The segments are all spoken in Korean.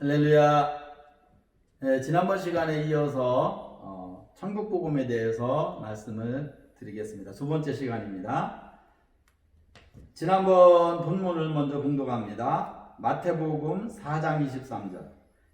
할렐루야. 네, 지난번 시간에 이어서 천국복음에 대해서 말씀을 드리겠습니다. 두 번째 시간입니다. 지난번 본문을 먼저 공독합니다. 마태복음 4장 23절.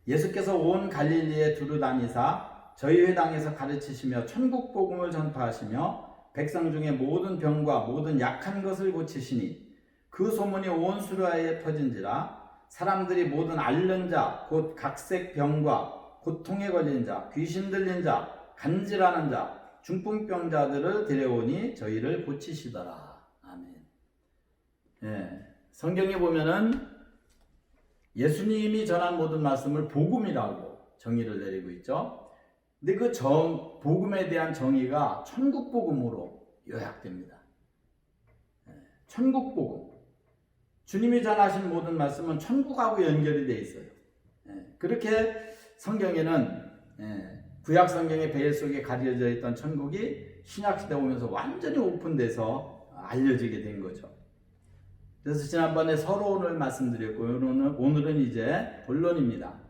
예수께서 온 갈릴리에 두루 다니사 저희 회당에서 가르치시며 천국복음을 전파하시며 백성 중에 모든 병과 모든 약한 것을 고치시니 그 소문이 온 수라에 퍼진지라. 사람들이 모든 앓는 자, 곧 각색 병과 고통에 걸린 자, 귀신 들린 자, 간질하는 자, 중풍병자들을 데려오니 저희를 고치시더라. 아멘. 예, 성경에 보면은 예수님이 전한 모든 말씀을 복음이라고 정의를 내리고 있죠. 근데 그 복음에 대한 정의가 천국복음으로 요약됩니다. 예, 천국복음. 주님이 전하신 모든 말씀은 천국하고 연결이 되어 있어요. 그렇게 성경에는 구약 성경의 베일 속에 가려져 있던 천국이 신약시대 오면서 완전히 오픈돼서 알려지게 된 거죠. 그래서 지난번에 서론을 말씀드렸고 오늘은 이제 본론입니다.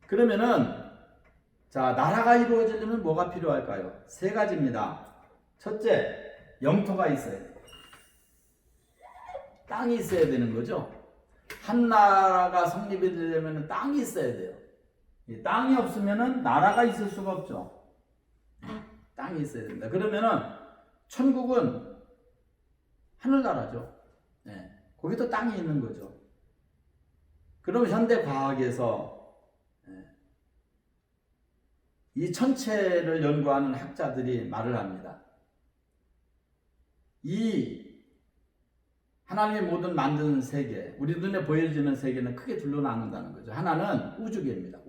그러면은 자, 나라가 이루어지려면 뭐가 필요할까요? 세 가지입니다. 첫째, 영토가 있어야 돼요. 땅이 있어야 되는 거죠. 한 나라가 성립이 되려면 땅이 있어야 돼요. 땅이 없으면 나라가 있을 수가 없죠. 땅이 있어야 된다. 그러면은 천국은 하늘나라죠. 거기도 땅이 있는 거죠. 그럼 현대 과학에서 이 천체를 연구하는 학자들이 말을 합니다. 이 하나님의 모든 만든 세계, 우리 눈에 보여지는 세계는 크게 둘로 나눈다는 거죠. 하나는 우주계입니다.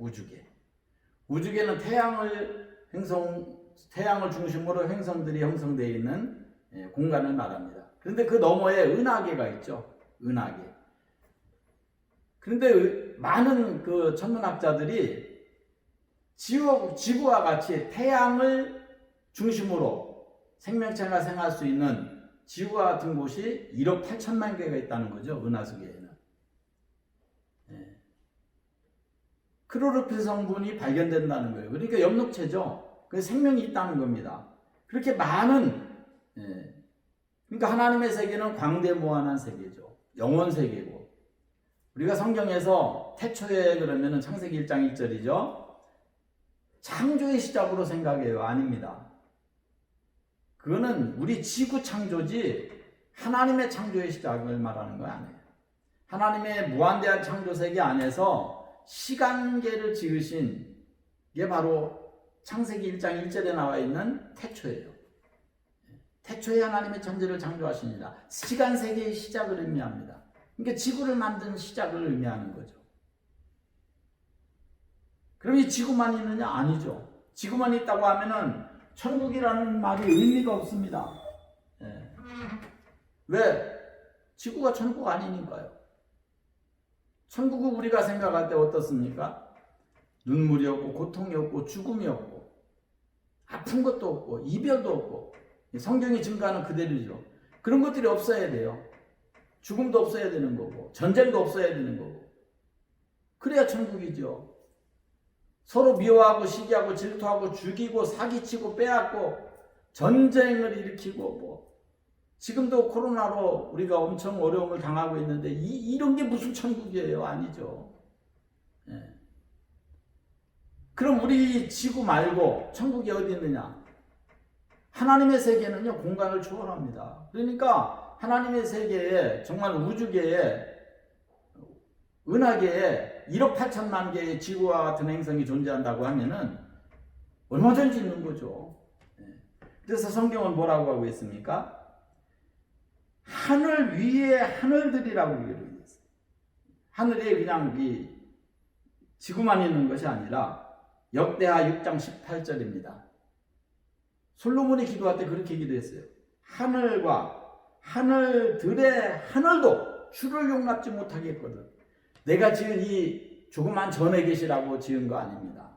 우주계는 태양을 중심으로 행성들이 형성되어 있는 공간을 말합니다. 그런데 그 너머에 은하계가 있죠. 은하계. 그런데 많은 그 천문학자들이 지구와 같이 태양을 중심으로 생명체가 생활할 수 있는 지구와 같은 곳이 1억 8천만 개가 있다는 거죠. 은하수계에는. 크로로필 성분이 발견된다는 거예요. 그러니까 엽록체죠. 그래서 생명이 있다는 겁니다. 그렇게 많은 그러니까 하나님의 세계는 광대무한한 세계죠. 영원 세계고. 우리가 성경에서 태초에 그러면은 창세기 1장 1절이죠. 창조의 시작으로 생각해요. 아닙니다. 그거는 우리 지구 창조지 하나님의 창조의 시작을 말하는 거 아니에요. 하나님의 무한대한 창조 세계 안에서 시간계를 지으신 게 바로 창세기 1장 1절에 나와 있는 태초예요. 태초에 하나님의 천지를 창조하십니다. 시간 세계의 시작을 의미합니다. 그러니까 지구를 만든 시작을 의미하는 거죠. 그럼 이 지구만 있느냐? 아니죠. 지구만 있다고 하면은 천국이라는 말이 의미가 없습니다. 왜? 지구가 천국 아니니까요. 천국은 우리가 생각할 때 어떻습니까? 눈물이 없고 고통이 없고 죽음이 없고 아픈 것도 없고 이별도 없고 성경이 증가하는 그대로죠. 그런 것들이 없어야 돼요. 죽음도 없어야 되는 거고 전쟁도 없어야 되는 거고 그래야 천국이죠. 서로 미워하고 시기하고 질투하고 죽이고 사기치고 빼앗고 전쟁을 일으키고 지금도 코로나로 우리가 엄청 어려움을 당하고 있는데 이런 게 무슨 천국이에요? 아니죠. 그럼 우리 지구 말고 천국이 어디 있느냐? 하나님의 세계는요 공간을 초월합니다. 그러니까 하나님의 세계에 정말 우주계에 은하계에 1억 8천만 개의 지구와 같은 행성이 존재한다고 하면은 얼마든지 있는 거죠. 그래서 성경은 뭐라고 하고 있습니까? 하늘 위에 하늘들이라고 얘기를 했어요. 하늘에 그냥 이 지구만 있는 것이 아니라 역대하 6장 18절입니다. 솔로몬이 기도할 때 그렇게 기도했어요. 하늘과 하늘들의 하늘도 주를 용납지 못하겠거든. 내가 지은 이 조그만 전에 계시라고 지은 거 아닙니다.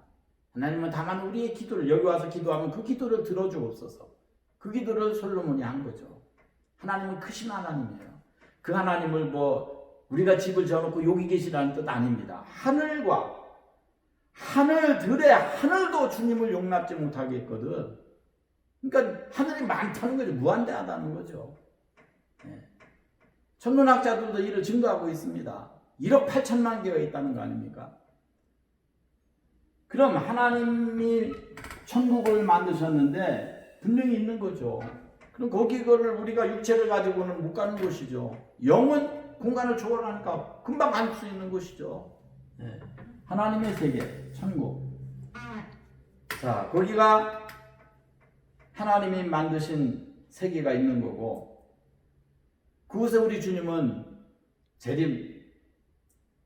하나님은 다만 우리의 기도를 여기 와서 기도하면 그 기도를 들어주옵소서. 그 기도를 솔로몬이 한 거죠. 하나님은 크신 하나님이에요. 그 하나님을 우리가 집을 지어놓고 여기 계시라는 뜻 아닙니다. 하늘들의 하늘도 주님을 용납지 못하게 했거든. 그러니까 하늘이 많다는 거죠. 무한대하다는 거죠. 천문학자들도 이를 증거하고 있습니다. 1억 8천만 개가 있다는 거 아닙니까? 그럼 하나님이 천국을 만드셨는데 분명히 있는 거죠. 그럼 거기를 우리가 육체를 가지고는 못 가는 곳이죠. 영은 공간을 초월하니까 금방 갈 수 있는 곳이죠. 하나님의 세계, 천국. 자, 거기가 하나님이 만드신 세계가 있는 거고, 그곳에 우리 주님은 재림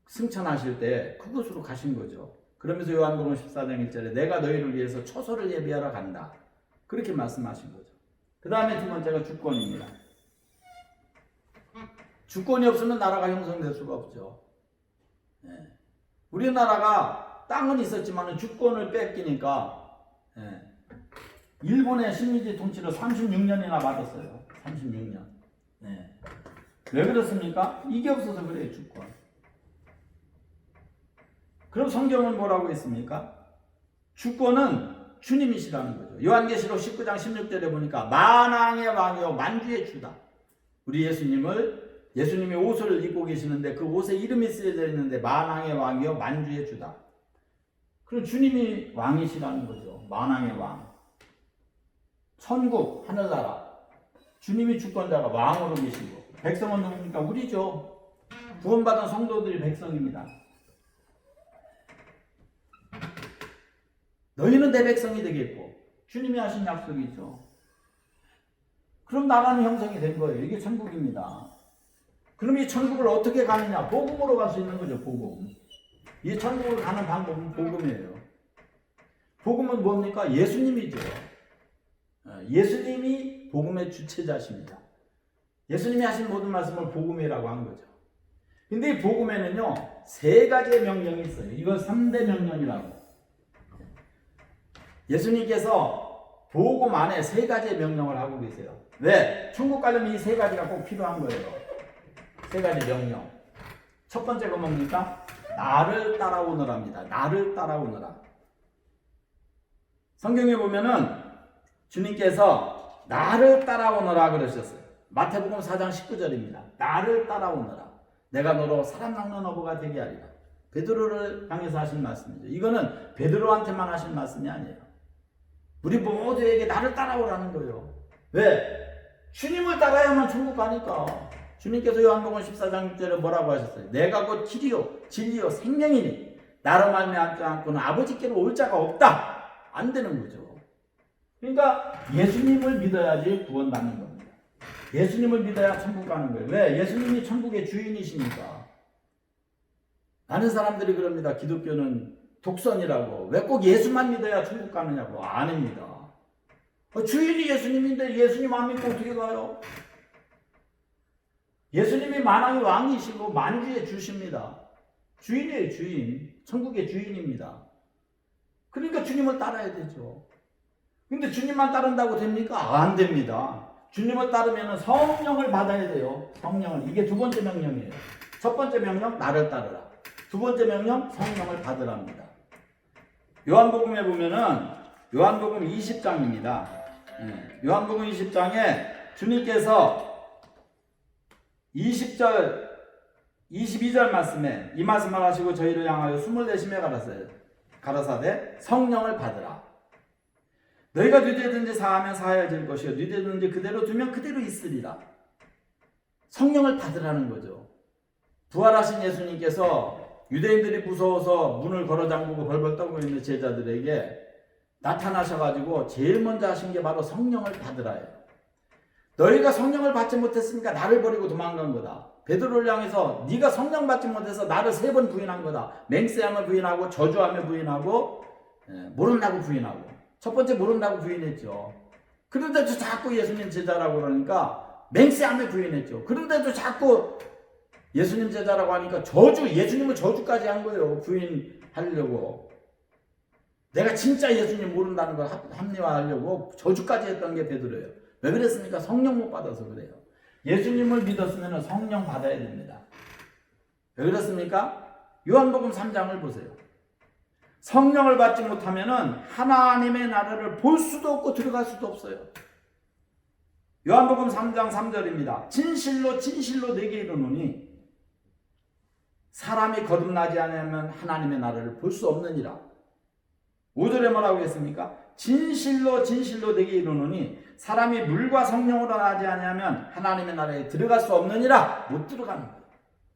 승천하실 때 그곳으로 가신 거죠. 그러면서 요한복음 14장 1절에 내가 너희를 위해서 초소를 예비하러 간다, 그렇게 말씀하신 거죠. 그 다음에 두 번째가 주권입니다. 주권이 없으면 나라가 형성될 수가 없죠. 우리나라가 땅은 있었지만 주권을 뺏기니까 일본의 식민지 통치를 36년이나 받았어요. 36년. 왜 그렇습니까? 이게 없어서 그래요, 주권. 그럼 성경은 뭐라고 했습니까? 주권은 주님이시라는 거죠. 요한계시록 19장 16절에 보니까 만왕의 왕이요 만주의 주다. 우리 예수님이 옷을 입고 계시는데 그 옷에 이름이 쓰여져 있는데 만왕의 왕이요 만주의 주다. 그럼 주님이 왕이시라는 거죠. 만왕의 왕. 천국, 하늘나라. 주님이 주권자가 왕으로 계시고, 백성은 누굽니까? 우리죠. 구원받은 성도들이 백성입니다. 너희는 내 백성이 되겠고, 주님이 하신 약속이죠. 그럼 나라는 형성이 된 거예요. 이게 천국입니다. 그럼 이 천국을 어떻게 가느냐? 복음으로 갈 수 있는 거죠. 복음. 이 천국을 가는 방법은 복음이에요. 복음은 뭡니까? 예수님이죠. 예수님이 복음의 주체자십니다. 예수님이 하신 모든 말씀을 복음이라고 한 거죠. 근데 이 복음에는요, 세 가지의 명령이 있어요. 이걸 3대 명령이라고. 예수님께서 복음 안에 세 가지의 명령을 하고 계세요. 왜? 천국 가려면 이 세 가지가 꼭 필요한 거예요. 세 가지 명령. 첫 번째가 뭡니까? 나를 따라오너라입니다. 나를 따라오너라. 성경에 보면은 주님께서 나를 따라오너라 그러셨어요. 마태복음 4장 19절입니다. 나를 따라오너라. 내가 너로 사람 낚는 어부가 되게 하리라. 베드로를 향해서 하신 말씀이죠. 이거는 베드로한테만 하신 말씀이 아니에요. 우리 모두에게 나를 따라오라는 거예요. 왜? 주님을 따라야만 천국 가니까. 주님께서 요한복음 14장 6절에 뭐라고 하셨어요? 내가 곧 길이요 진리요 생명이니 나로 말미암지 않고는 아버지께로 올 자가 없다. 안 되는 거죠. 그러니까 예수님을 믿어야지 구원받는 겁니다. 예수님을 믿어야 천국 가는 거예요. 왜? 예수님이 천국의 주인이시니까. 많은 사람들이 그럽니다. 기독교는 독선이라고. 왜 꼭 예수만 믿어야 천국 가느냐고. 아닙니다. 주인이 예수님인데 예수님 안 믿고 어떻게 가요? 예수님이 만왕의 왕이시고 만주의 주십니다. 주인이에요, 주인. 천국의 주인입니다. 그러니까 주님을 따라야 되죠. 근데 주님만 따른다고 됩니까? 안 됩니다. 주님을 따르면 성령을 받아야 돼요. 성령을. 이게 두 번째 명령이에요. 첫 번째 명령, 나를 따르라. 두 번째 명령, 성령을 받으랍니다. 요한복음에 보면은 요한복음 20장입니다. 요한복음 20장에 주님께서 20절, 22절 말씀에 이 말씀을 하시고 저희를 향하여 숨을 내쉬며 가라사대 성령을 받으라. 너희가 누구든지 사하면 사하여질 것이요 누구든지 그대로 두면 그대로 있으리라. 성령을 받으라는 거죠. 부활하신 예수님께서 유대인들이 무서워서 문을 걸어 잠그고 벌벌 떨고 있는 제자들에게 나타나셔가지고 제일 먼저 하신 게 바로 성령을 받으라예요. 너희가 성령을 받지 못했으니까 나를 버리고 도망간 거다. 베드로를 향해서 네가 성령 받지 못해서 나를 3번 부인한 거다. 맹세하며 부인하고 저주하며 부인하고 모른다고 부인하고. 첫 번째 모른다고 부인했죠. 그런데도 자꾸 예수님 제자라고 그러니까 맹세하며 부인했죠. 그런데도 자꾸 예수님 제자라고 하니까 예수님을 저주까지 한 거예요. 부인하려고. 내가 진짜 예수님 모른다는 걸 합리화하려고 저주까지 했던 게 베드로예요. 왜 그랬습니까? 성령 못 받아서 그래요. 예수님을 믿었으면 성령 받아야 됩니다. 왜 그렇습니까? 요한복음 3장을 보세요. 성령을 받지 못하면은 하나님의 나라를 볼 수도 없고 들어갈 수도 없어요. 요한복음 3장 3절입니다. 진실로 진실로 내게 이르노니 사람이 거듭나지 않으면 하나님의 나라를 볼 수 없느니라. 5절에 뭐라고 했습니까? 진실로 진실로 내게 이르노니 사람이 물과 성령으로 나지 않으면 하나님의 나라에 들어갈 수 없느니라. 못 들어가는 거예요.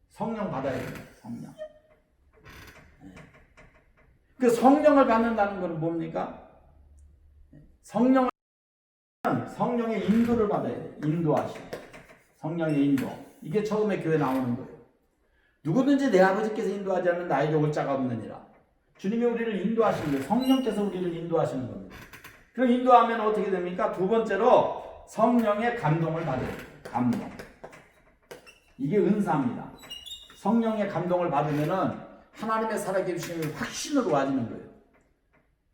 성령 받아야 돼요. 성령. 그 성령을 받는다는 건 뭡니까? 성령의 인도를 받아야 돼요. 인도하심. 성령의 인도. 이게 처음에 교회 나오는 거예요. 누구든지 내 아버지께서 인도하지 않으면 나에게 올 자가 없느니라. 주님이 우리를 인도하시는 거예요. 성령께서 우리를 인도하시는 겁니다. 그럼 인도하면 어떻게 됩니까? 두 번째로 성령의 감동을 받아요. 감동. 이게 은사입니다. 성령의 감동을 받으면은 하나님의 살아계심이 확신으로 와지는 거예요.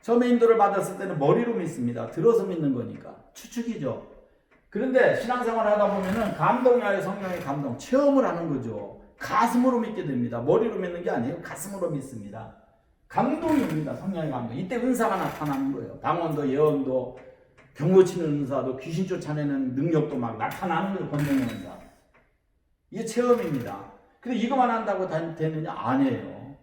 처음에 인도를 받았을 때는 머리로 믿습니다. 들어서 믿는 거니까. 추측이죠. 그런데 신앙생활 하다 보면은 감동이 아니라 성령의 감동, 체험을 하는 거죠. 가슴으로 믿게 됩니다. 머리로 믿는 게 아니에요. 가슴으로 믿습니다. 감동이 옵니다. 성령의 감동. 이때 은사가 나타나는 거예요. 방언도, 예언도, 병 고치는 은사도, 귀신 쫓아내는 능력도 막 나타나는 거예요. 권능의 은사. 이게 체험입니다. 근데 이거만 한다고 되느냐? 아니에요.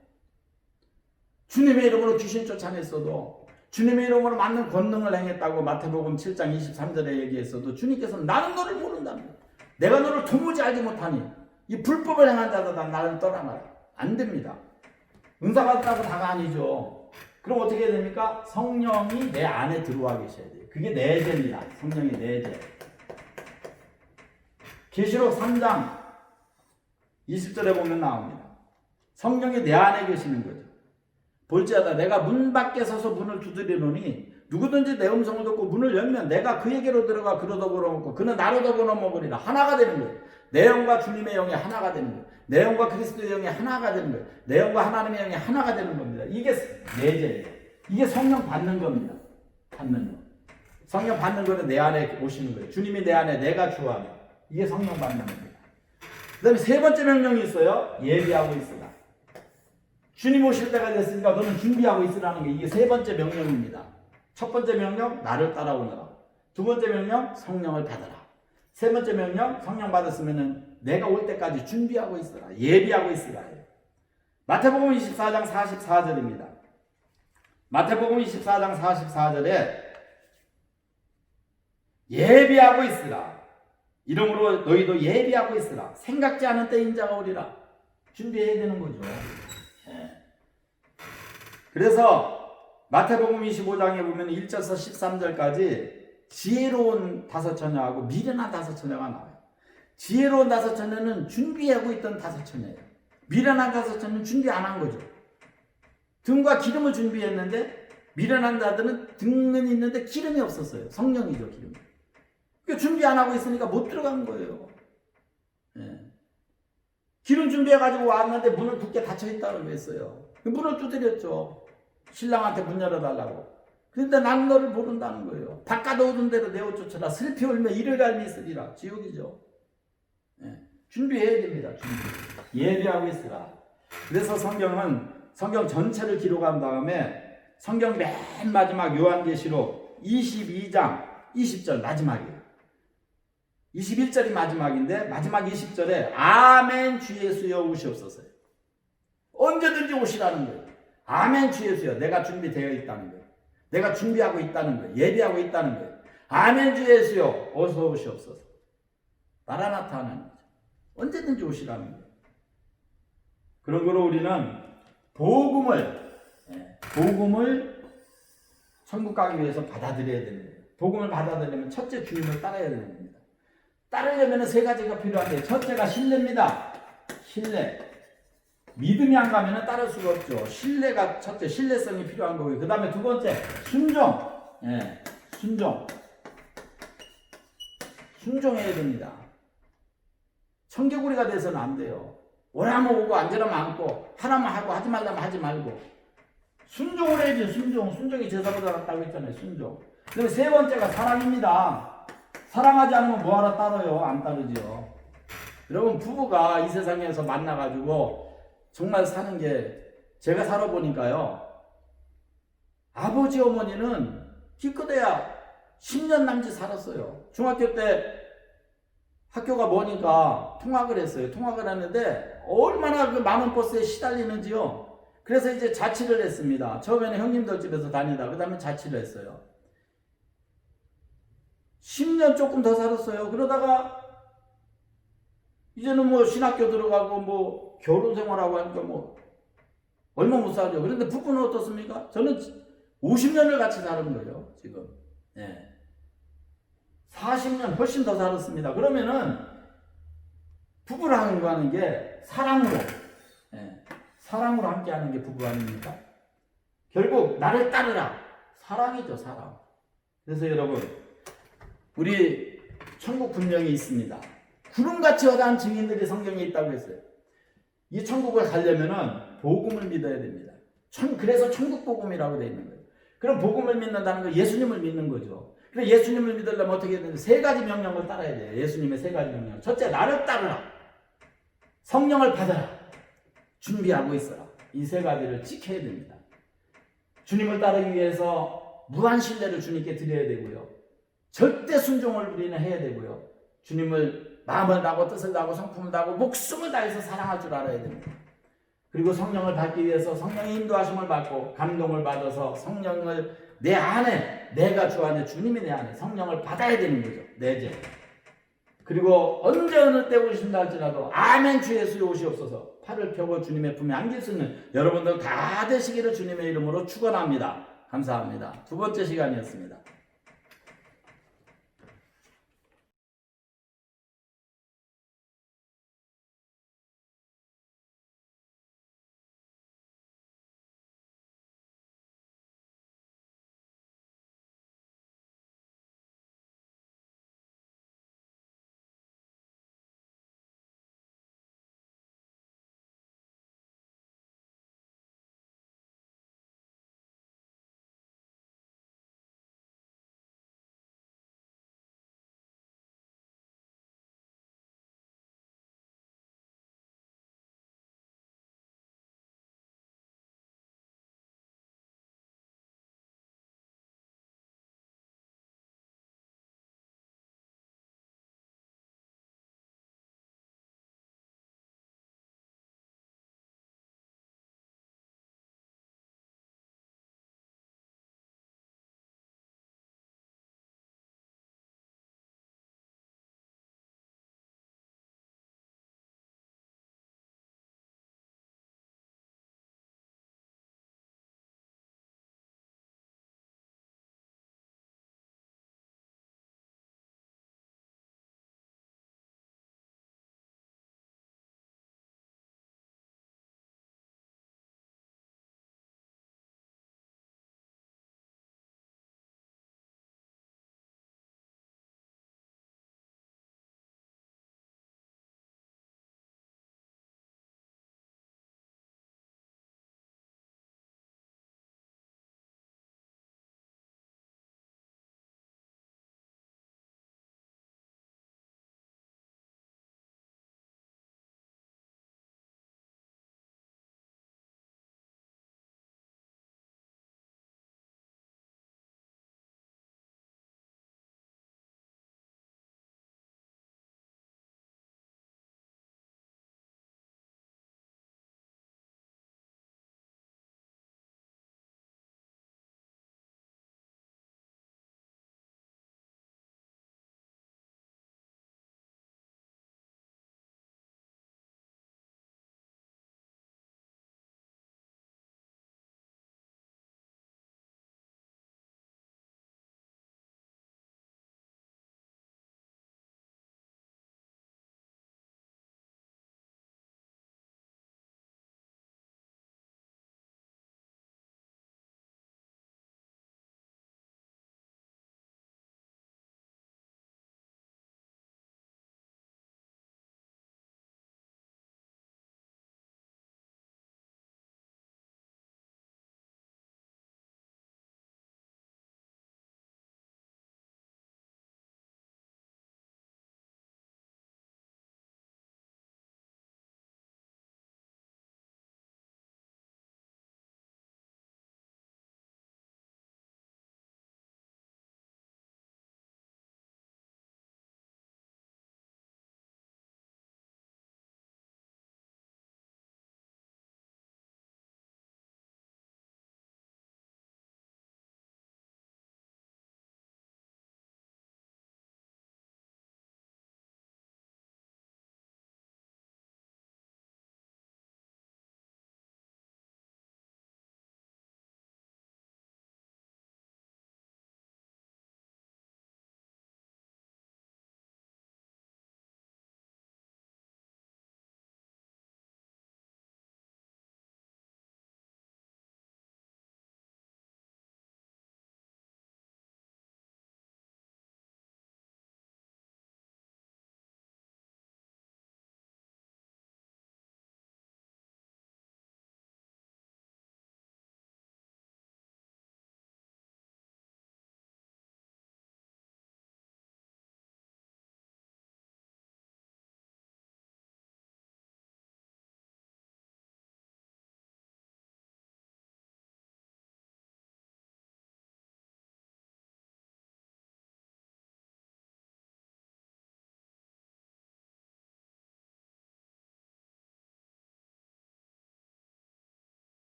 주님의 이름으로 귀신 쫓아냈어도, 주님의 이름으로 맞는 권능을 행했다고 마태복음 7장 23절에 얘기했어도 주님께서는 나는 너를 모른다는 거예요. 내가 너를 도무지 알지 못하니 이 불법을 행한 자다 나를 떠나가라. 안 됩니다. 은사 받았다고 다가 아니죠. 그럼 어떻게 해야 됩니까? 성령이 내 안에 들어와 계셔야 돼요. 그게 내재입니다. 성령의 내재. 계시록 3장 20절에 보면 나옵니다. 성령이 내 안에 계시는 거죠. 볼지어다 내가 문 밖에 서서 문을 두드리노니 누구든지 내 음성을 듣고 문을 열면 내가 그에게로 들어가 그로 더불어 먹고 그는 나로 더불어 먹으리라. 하나가 되는 거예요. 내 영과 주님의 영이 하나가 되는 거예요. 내 영과 그리스도의 영이 하나가 되는 거예요. 내 영과 하나님의 영이 하나가 되는 겁니다. 이게 내재예요. 이게 성령 받는 겁니다. 받는 거. 성령 받는 거는 내 안에 오시는 거예요. 주님이 내 안에 내가 주하며. 이게 성령 받는 겁니다. 그 다음에 세 번째 명령이 있어요. 예비하고 있으라. 주님 오실 때가 됐으니까 너는 준비하고 있으라는 게 이게 세 번째 명령입니다. 첫 번째 명령 나를 따라오너라. 두 번째 명령 성령을 받아라. 세 번째 명령 성령 받았으면 내가 올 때까지 준비하고 있으라. 예비하고 있으라. 마태복음 24장 44절입니다. 마태복음 24장 44절에 예비하고 있으라. 이러므로 너희도 예비하고 있으라. 생각지 않은 때 인자가 오리라. 준비해야 되는 거죠. 그래서 마태복음 25장에 보면 1절에서 13절까지 지혜로운 다섯 처녀하고 미련한 다섯 처녀가 나와요. 지혜로운 다섯 처녀는 준비하고 있던 다섯 처녀예요. 미련한 다섯 처녀는 준비 안 한 거죠. 등과 기름을 준비했는데 미련한 자들은 등은 있는데 기름이 없었어요. 성령이죠, 기름. 그러니까 준비 안 하고 있으니까 못 들어간 거예요. 기름 준비해가지고 왔는데 문을 굳게 닫혀있다고 했어요. 문을 두드렸죠. 신랑한테 문 열어달라고. 그런데 난 너를 모른다는 거예요. 바깥 어두운 데로 내어 쫓아라. 슬피 울며 이를 갈미 있으리라. 지옥이죠. 준비해야 됩니다. 준비. 예비하고 있으라. 그래서 성경 전체를 기록한 다음에 성경 맨 마지막 요한계시록 22장 20절 마지막이에요. 21절이 마지막인데 마지막 20절에 아멘 주 예수여 오시옵소서. 언제든지 오시라는 거예요. 아멘 주 예수여. 내가 준비되어 있다는 거예요. 내가 준비하고 있다는 거예요. 예비하고 있다는 거예요. 아멘 주 예수여 어서 오시옵소서. 마라나타 하는 거죠. 언제든지 오시라는 거예요. 그런 거로 우리는 복음을 천국 가기 위해서 받아들여야 되는 거예요. 복음을 받아들이려면 첫째 주님을 따라야 되는 겁니다. 따르려면 세 가지가 필요한데 첫째가 신뢰입니다. 신뢰. 믿음이 안 가면 따를 수가 없죠. 신뢰가 첫째, 신뢰성이 필요한 거고요. 그 다음에 두 번째, 순종. 순종. 순종해야 됩니다. 청개구리가 돼서는 안 돼요. 오라면 오고 앉으라면 앉고 하라면 하고 하지 말라면 하지 말고 순종을 해야지. 순종이 제사보다 낫다고 했잖아요. 순종. 그다음에 세 번째가 사랑입니다. 사랑하지 않으면 뭐하러 따라요? 안 따르죠. 여러분 부부가 이 세상에서 만나가지고 정말 사는 게 제가 살아보니까요. 아버지 어머니는 기껏해야 10년 남짓 살았어요. 중학교 때 학교가 머니까 통학을 했어요. 통학을 하는데 얼마나 그 많은 버스에 시달리는지요. 그래서 이제 자취를 했습니다. 처음에는 형님들 집에서 다니다 그 다음에 자취를 했어요. 10년 조금 더 살았어요. 그러다가 이제는 뭐 신학교 들어가고 뭐 결혼 생활하고 하니까 뭐 얼마 못 살죠. 그런데 부부는 어떻습니까? 저는 50년을 같이 사는 거예요. 지금. 예. 40년 훨씬 더 살았습니다. 그러면은 부부라는 거 하는 게 사랑으로, 예. 사랑으로 함께 하는 게 부부 아닙니까? 결국 나를 따르라. 사랑이죠, 사랑. 그래서 여러분, 우리 천국 분명히 있습니다. 구름같이 허다한 증인들이 성경에 있다고 했어요. 이 천국을 가려면은 복음을 믿어야 됩니다. 그래서 천국 복음이라고 되어 있는 거예요. 그럼 복음을 믿는다는 건 예수님을 믿는 거죠. 그래서 예수님을 믿으려면 어떻게 해야 되는데 세 가지 명령을 따라야 돼요. 예수님의 세 가지 명령. 첫째, 나를 따르라. 성령을 받아라. 준비하고 있어라. 이 세 가지를 지켜야 됩니다. 주님을 따르기 위해서 무한 신뢰를 주님께 드려야 되고요. 절대 순종을 우리는 해야 되고요. 주님을 마음을 다하고 뜻을 다하고 성품을 다하고 목숨을 다해서 사랑할 줄 알아야 됩니다. 그리고 성령을 받기 위해서 성령의 인도하심을 받고 감동을 받아서 성령을 내 안에, 내가 주 안에, 주님이 내 안에 성령을 받아야 되는 거죠. 내재. 그리고 언제 어느 때 오신다 할지라도 아멘 주 예수의 오시옵소서 팔을 펴고 주님의 품에 안길 수 있는 여러분들 다 되시기를 주님의 이름으로 축원합니다. 감사합니다. 두 번째 시간이었습니다.